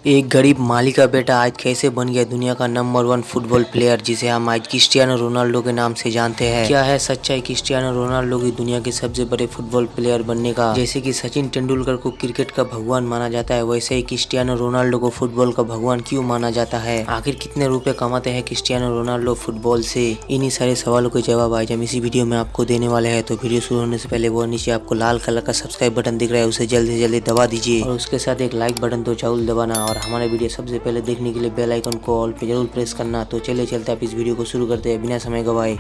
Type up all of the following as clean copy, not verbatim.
एक गरीब माली का बेटा आज कैसे बन गया दुनिया का नंबर 1 फुटबॉल प्लेयर, जिसे हम आज क्रिस्टियानो रोनाल्डो के नाम से जानते हैं। क्या है सच्चाई क्रिस्टियानो रोनाल्डो की दुनिया के सबसे बड़े फुटबॉल प्लेयर बनने का? जैसे कि सचिन तेंदुलकर को क्रिकेट का भगवान माना जाता है, वैसे ही क्रिस्टियानो रोनाल्डो को फुटबॉल का भगवान क्यों माना जाता है? आखिर कितने रुपए कमाते हैं क्रिस्टियानो रोनाल्डो फुटबॉल से? इन्हीं सारे सवालों के जवाब आज हम इसी वीडियो में आपको देने वाले हैं। तो वीडियो शुरू होने से पहले वो नीचे आपको लाल कलर का सब्सक्राइब बटन दिख रहा है, उसे जल्दी से जल्दी दबा दीजिए और उसके साथ एक लाइक बटन तो जरूर दबाना। और हमारे वीडियो सबसे पहले देखने के लिए बेल आइकन को ऑल पे जरूर प्रेस करना। तो चलिए चलते आप इस वीडियो को शुरू करते हैं बिना समय गवाए।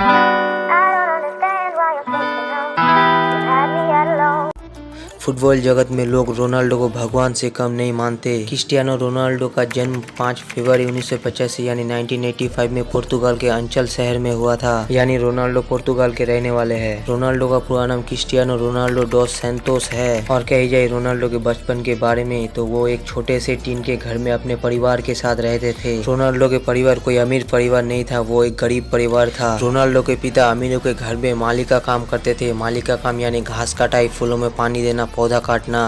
फुटबॉल जगत में लोग रोनाल्डो को भगवान से कम नहीं मानते। क्रिस्टियानो रोनाल्डो का जन्म 5 फरवरी 1985 यानी 1985 में पुर्तगाल के अंचल शहर में हुआ था। यानी रोनाल्डो पुर्तगाल के रहने वाले हैं। रोनाल्डो का पूरा नाम क्रिस्टियानो रोनाल्डो डॉस सैंतोस है। और कही जाए रोनाल्डो के बचपन के बारे में तो वो एक छोटे से टीन के घर में अपने परिवार के साथ रहते थे। रोनाल्डो के परिवार कोई अमीर परिवार नहीं था, वो एक गरीब परिवार था। रोनाल्डो के पिता अमीरों के घर में माली का काम करते थे। माली का काम यानी घास कटाई, फूलों में पानी देना, पौधा काटना,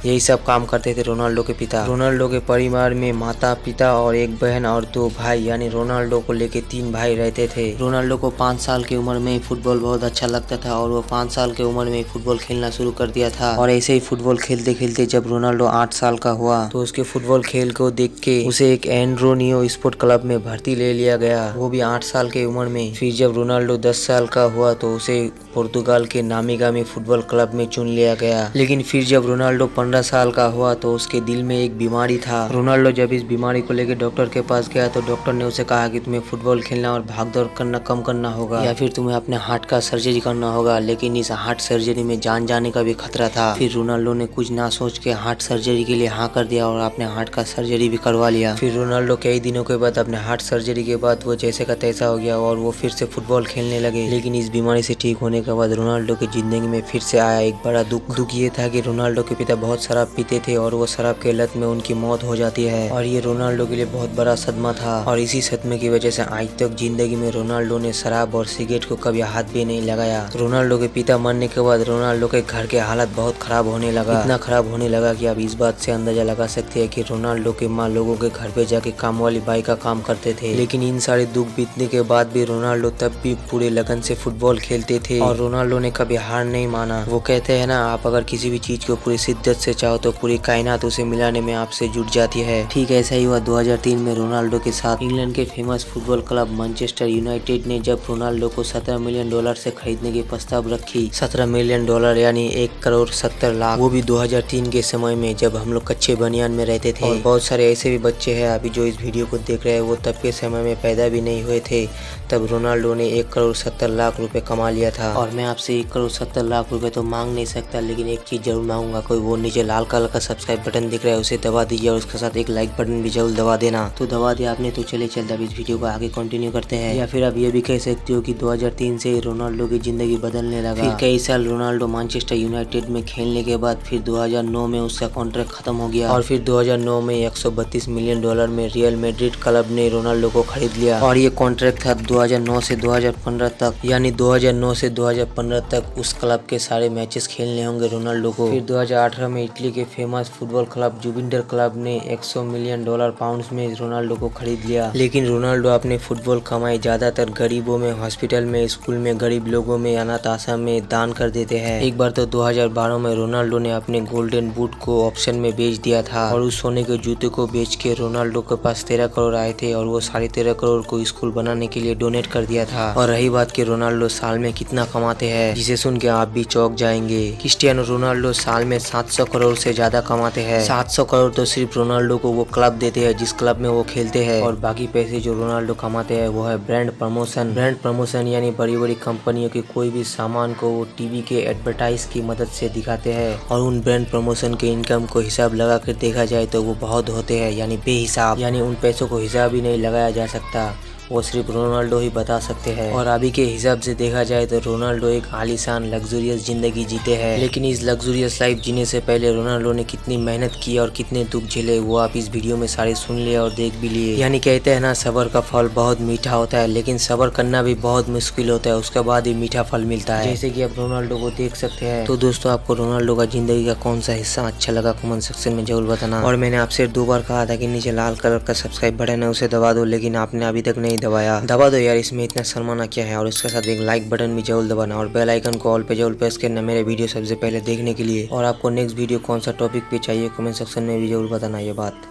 यही सब काम करते थे रोनाल्डो के पिता। रोनाल्डो के परिवार में माता पिता और एक बहन और 2 भाई, यानी रोनाल्डो को लेके 3 भाई रहते थे। रोनाल्डो को 5 साल की उम्र में फुटबॉल बहुत अच्छा लगता था और वो 5 साल की उम्र में फुटबॉल खेलना शुरू कर दिया था। और ऐसे ही फुटबॉल खेलते खेलते जब रोनाल्डो 8 साल का हुआ तो उसके फुटबॉल खेल को देख के उसे एक एंड्रोनियो स्पोर्ट क्लब में भर्ती ले लिया गया, वो भी 8 साल की उम्र में। फिर जब रोनाल्डो 10 साल का हुआ तो उसे पुर्तगाल के नामी गामी फुटबॉल क्लब में चुन लिया गया। लेकिन फिर जब रोनाल्डो 15 साल का हुआ तो उसके दिल में एक बीमारी था। रोनाल्डो जब इस बीमारी को लेकर डॉक्टर के पास गया तो डॉक्टर ने उसे कहा कि तुम्हें फुटबॉल खेलना और भागदौड़ करना कम करना होगा या फिर तुम्हें अपने हार्ट का सर्जरी करना होगा। लेकिन इस हार्ट सर्जरी में जान जाने का भी खतरा था। फिर रोनाल्डो ने कुछ ना सोच के हार्ट सर्जरी के लिए हाँ कर दिया और अपने हार्ट का सर्जरी भी करवा लिया। फिर रोनाल्डो कई दिनों के बाद अपने हार्ट सर्जरी के बाद वो जैसे का तैसा हो गया और वो फिर से फुटबॉल खेलने लगे। लेकिन इस बीमारी से ठीक होने के बाद रोनाल्डो की जिंदगी में फिर से आया एक बड़ा दुख ये था कि रोनाल्डो के पिता बहुत शराब पीते थे और वो शराब के लत में उनकी मौत हो जाती है। और ये रोनाल्डो के लिए बहुत बड़ा सदमा था। और इसी सदमे की वजह से आज तक जिंदगी में रोनाल्डो ने शराब और सिगरेट को कभी हाथ भी नहीं लगाया। रोनाल्डो के पिता मरने के बाद रोनाल्डो के घर के हालत बहुत खराब होने लगा। इतना खराब होने लगा कि आप इस बात से अंदाजा लगा सकते हैं कि रोनाल्डो के माँ लोगों के घर पे जाके काम वाली बाई का काम करते थे। लेकिन इन सारे दुख बीतने के बाद भी रोनाल्डो तब भी पूरे लगन से फुटबॉल खेलते थे और रोनाल्डो ने कभी हार नहीं माना। वो कहते हैं ना, आप अगर किसी भी चीज को पूरी शिद्दत से चाहो तो पूरी कायनात उसे मिलाने में आपसे जुट जाती है। ठीक ऐसा ही हुआ 2003 में रोनाल्डो के साथ। इंग्लैंड के famous football club Manchester United ने जब रोनाल्डो को $17 मिलियन से खरीदने की प्रस्ताव रखी। $17 मिलियन यानी 1 करोड़ 70 लाख, वो भी 2003 के समय में जब हम लोग कच्चे बनियान में रहते थे। और बहुत सारे ऐसे भी बच्चे हैं अभी जो इस वीडियो को देख रहे हैं, वो तब के समय में पैदा भी नहीं हुए थे। तब रोनाल्डो ने 1 करोड़ 70 लाख रुपए कमा लिया था। और मैं आपसे 1 करोड़ 70 लाख रुपए तो मांग नहीं सकता, लेकिन एक चीज जरूर मांगूंगा। कोई वो नीचे लाल कलर का सब्सक्राइब बटन दिख रहा है, उसे दबा दीजिए और उसके साथ एक लाइक बटन भी जरूर दबा देना। तो दबा दिया आपने तो चले चलते अब इस वीडियो को आगे कंटिन्यू करते हैं। या फिर आप ये भी कह सकते हो कि 2003 से ही रोनाल्डो की जिंदगी बदलने लगा। फिर कई साल रोनाल्डो मैनचेस्टर यूनाइटेड में खेलने के बाद फिर 2009 में उसका कॉन्ट्रैक्ट खत्म हो गया। और फिर 2009 में $132 मिलियन में रियल मैड्रिड क्लब ने रोनाल्डो को खरीद लिया। और ये कॉन्ट्रैक्ट था 2009 से 2015 तक, यानी 2009 से 2015 तक उस क्लब के सारे मैचेस खेलने होंगे रोनाल्डो को। फिर 2018 में इटली के famous football club Juventus club ने $100 मिलियन पाउंड्स में रोनाल्डो को खरीद लिया। लेकिन रोनाल्डो अपने फुटबॉल कमाई ज्यादातर गरीबों में, हॉस्पिटल में, स्कूल में, गरीब लोगों में, अनाथ आश्रम में दान कर देते हैं। एक बार तो 2012 में रोनाल्डो ने अपने गोल्डन बूट को ऑप्शन में बेच दिया था और उस सोने के जूते को बेच के रोनाल्डो के पास 13 करोड़ आए थे और वो 13.5 करोड़ को स्कूल बनाने के लिए डोनेट कर दिया था। और रही बात कि रोनाल्डो साल में कितना कमाते हैं, जिसे सुन के आप भी चौंक जाएंगे। क्रिस्टियानो रोनाल्डो साल में 700 करोड़ से ज्यादा कमाते हैं। 700 करोड़ तो सिर्फ रोनाल्डो को वो क्लब देते हैं जिस क्लब में वो खेलते हैं। और बाकी पैसे जो रोनाल्डो कमाते हैं वो है ब्रांड प्रमोशन। ब्रांड प्रमोशन यानी बड़ी बड़ी कंपनियों के कोई भी सामान को वो टीवी के एडवर्टाइज की मदद से दिखाते हैं। और उन ब्रांड प्रमोशन के इनकम को हिसाब लगा कर देखा जाए तो वो बहुत होते हैं, यानी बेहिसाब, यानी उन पैसों को हिसाब ही नहीं लगाया जा सकता। वो सिर्फ रोनाल्डो ही बता सकते हैं। और अभी के हिसाब से देखा जाए तो रोनाल्डो एक आलीशान लग्जरियस जिंदगी जीते हैं, लेकिन इस लग्जरियस लाइफ जीने से पहले रोनाल्डो ने कितनी मेहनत की और कितने दुख झेले वो आप इस वीडियो में सारे सुन लिए और देख भी लिए। यानी कहते हैं ना, सबर का फल बहुत मीठा होता है, लेकिन सबर करना भी बहुत मुश्किल होता है, उसके बाद ही मीठा फल मिलता है। जैसे कि आप रोनाल्डो को देख सकते हैं। तो दोस्तों, आपको रोनाल्डो का जिंदगी का कौन सा हिस्सा अच्छा लगा कमेंट सेक्शन में जरूर बताना। और मैंने आपसे 2 बार कहा था कि नीचे लाल कलर का सब्सक्राइब बटन है, उसे दबा दो, लेकिन आपने अभी तक नहीं दबाया। दबा दो यार, इसमें इतना शर्माना क्या है। और इसके साथ एक लाइक बटन भी जरूर दबाना और बेल आइकन को ऑल पे जरूर प्रेस करना मेरे वीडियो सबसे पहले देखने के लिए। और आपको नेक्स्ट वीडियो कौन सा टॉपिक पे चाहिए कमेंट सेक्शन में भी जरूर बताना ये बात।